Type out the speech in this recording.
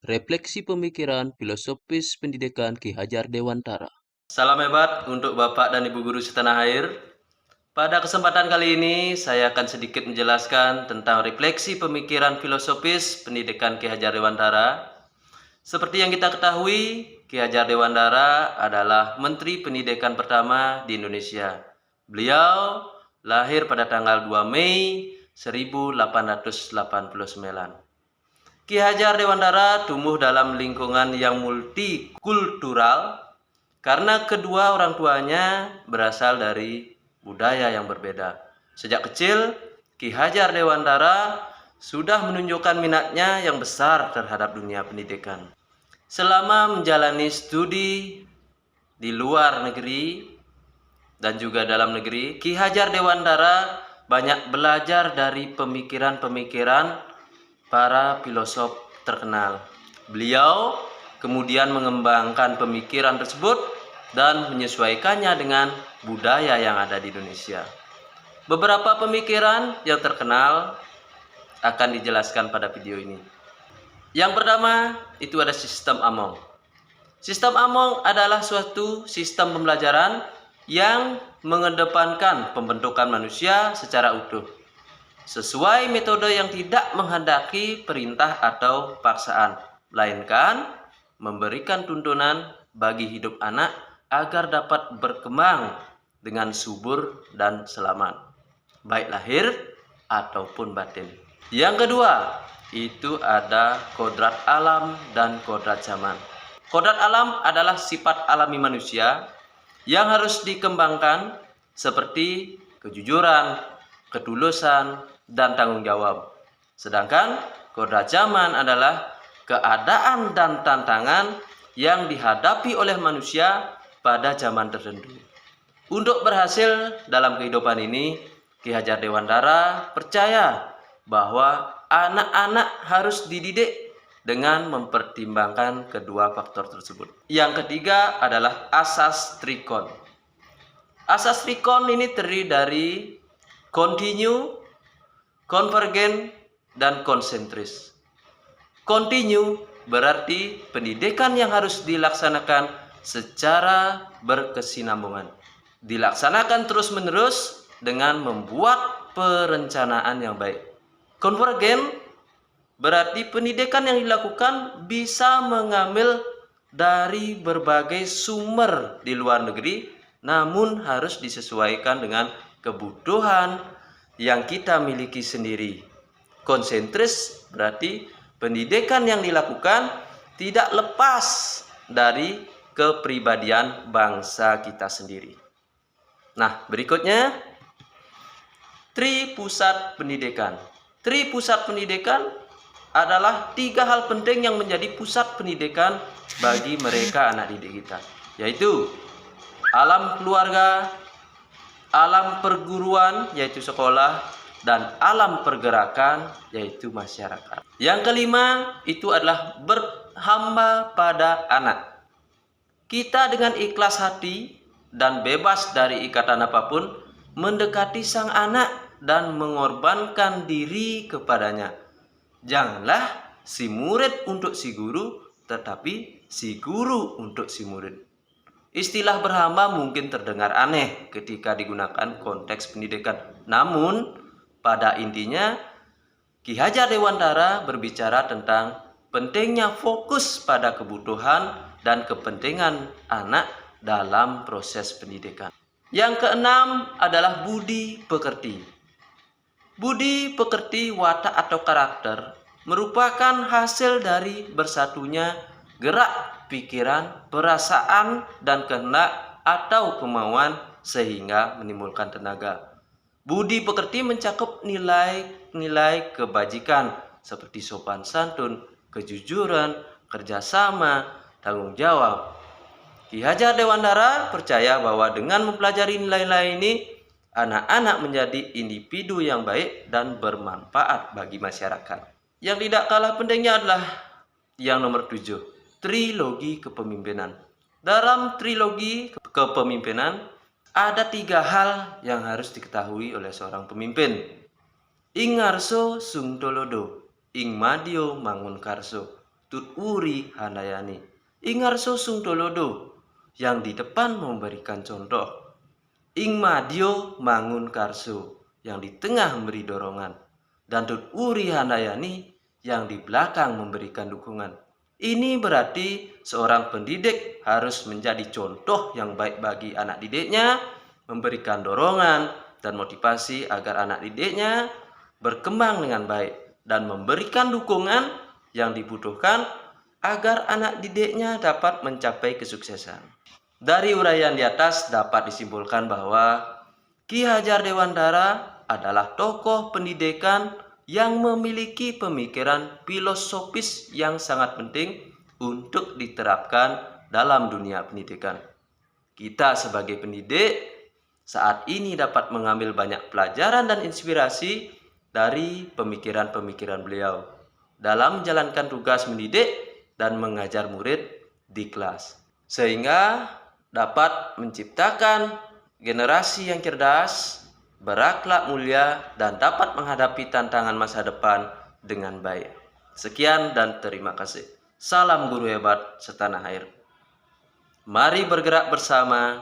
Refleksi pemikiran filosofis pendidikan Ki Hajar Dewantara. Salam hebat untuk Bapak dan Ibu Guru setanah air. Pada kesempatan kali ini, saya akan sedikit menjelaskan tentang refleksi pemikiran filosofis pendidikan Ki Hajar Dewantara. Seperti yang kita ketahui, Ki Hajar Dewantara adalah Menteri Pendidikan pertama di Indonesia. Beliau lahir pada tanggal 2 Mei 1889. Ki Hajar Dewantara tumbuh dalam lingkungan yang multikultural karena kedua orang tuanya berasal dari budaya yang berbeda. Sejak kecil, Ki Hajar Dewantara sudah menunjukkan minatnya yang besar terhadap dunia pendidikan. Selama menjalani studi di luar negeri dan juga dalam negeri, Ki Hajar Dewantara banyak belajar dari pemikiran-pemikiran para filosof terkenal. Beliau kemudian mengembangkan pemikiran tersebut dan menyesuaikannya dengan budaya yang ada di Indonesia. Beberapa pemikiran yang terkenal akan dijelaskan pada video ini. Yang pertama, itu ada sistem Among. Sistem Among adalah suatu sistem pembelajaran yang mengedepankan pembentukan manusia secara utuh, sesuai metode yang tidak menghendaki perintah atau paksaan, melainkan memberikan tuntunan bagi hidup anak agar dapat berkembang dengan subur dan selamat, baik lahir ataupun batin. Yang kedua, itu ada kodrat alam dan kodrat zaman. Kodrat alam adalah sifat alami manusia yang harus dikembangkan seperti kejujuran, ketulusan, dan tanggung jawab. Sedangkan kodrat zaman adalah keadaan dan tantangan yang dihadapi oleh manusia pada zaman tertentu. Untuk berhasil dalam kehidupan ini, Ki Hajar Dewantara percaya bahwa anak-anak harus dididik dengan mempertimbangkan kedua faktor tersebut. Yang ketiga adalah asas trikon. Asas trikon ini terdiri dari kontinu, konvergen, dan konsentris. Kontinu berarti pendidikan yang harus dilaksanakan secara berkesinambungan, dilaksanakan terus-menerus dengan membuat perencanaan yang baik. Konvergen berarti pendidikan yang dilakukan bisa mengambil dari berbagai sumber di luar negeri, namun harus disesuaikan dengan kebutuhan yang kita miliki sendiri. Konsentris berarti pendidikan yang dilakukan tidak lepas dari kepribadian bangsa kita sendiri. Nah, berikutnya Tri Pusat Pendidikan. Tri Pusat Pendidikan adalah 3 hal penting yang menjadi pusat pendidikan bagi mereka anak didik kita, yaitu alam keluarga, alam perguruan yaitu sekolah, dan alam pergerakan yaitu masyarakat. Yang kelima itu adalah berhamba pada anak. Kita dengan ikhlas hati dan bebas dari ikatan apapun mendekati sang anak dan mengorbankan diri kepadanya. Janganlah si murid untuk si guru, tetapi si guru untuk si murid. Istilah berhamba mungkin terdengar aneh ketika digunakan konteks pendidikan. Namun, pada intinya, Ki Hajar Dewantara berbicara tentang pentingnya fokus pada kebutuhan dan kepentingan anak dalam proses pendidikan. Yang keenam adalah budi pekerti. Budi pekerti watak atau karakter merupakan hasil dari bersatunya gerak pikiran, perasaan, dan kehendak atau kemauan sehingga menimbulkan tenaga. Budi pekerti mencakup nilai-nilai kebajikan seperti sopan santun, kejujuran, kerjasama, tanggung jawab. Ki Hajar Dewantara percaya bahwa dengan mempelajari nilai-nilai ini, anak-anak menjadi individu yang baik dan bermanfaat bagi masyarakat. Yang tidak kalah pentingnya adalah yang nomor 7, trilogi kepemimpinan. Dalam trilogi kepemimpinan, ada 3 hal yang harus diketahui oleh seorang pemimpin. Ing ngarso sung tolodo, ing madyo mangun karso. Tut Uri Handayani. Ingar sosung dolodo yang di depan memberikan contoh. Ing Madio Mangun Karso yang di tengah memberi dorongan. Dan Tut Uri Handayani yang di belakang memberikan dukungan. Ini berarti seorang pendidik harus menjadi contoh yang baik bagi anak didiknya, memberikan dorongan dan motivasi agar anak didiknya berkembang dengan baik dan memberikan dukungan yang dibutuhkan agar anak didiknya dapat mencapai kesuksesan. Dari uraian di atas dapat disimpulkan bahwa Ki Hajar Dewantara adalah tokoh pendidikan yang memiliki pemikiran filosofis yang sangat penting untuk diterapkan dalam dunia pendidikan. Kita sebagai pendidik saat ini dapat mengambil banyak pelajaran dan inspirasi dari pemikiran-pemikiran beliau dalam menjalankan tugas mendidik dan mengajar murid di kelas, sehingga dapat menciptakan generasi yang cerdas, berakhlak mulia, dan dapat menghadapi tantangan masa depan dengan baik. Sekian dan terima kasih. Salam guru hebat setanah air. Mari bergerak bersama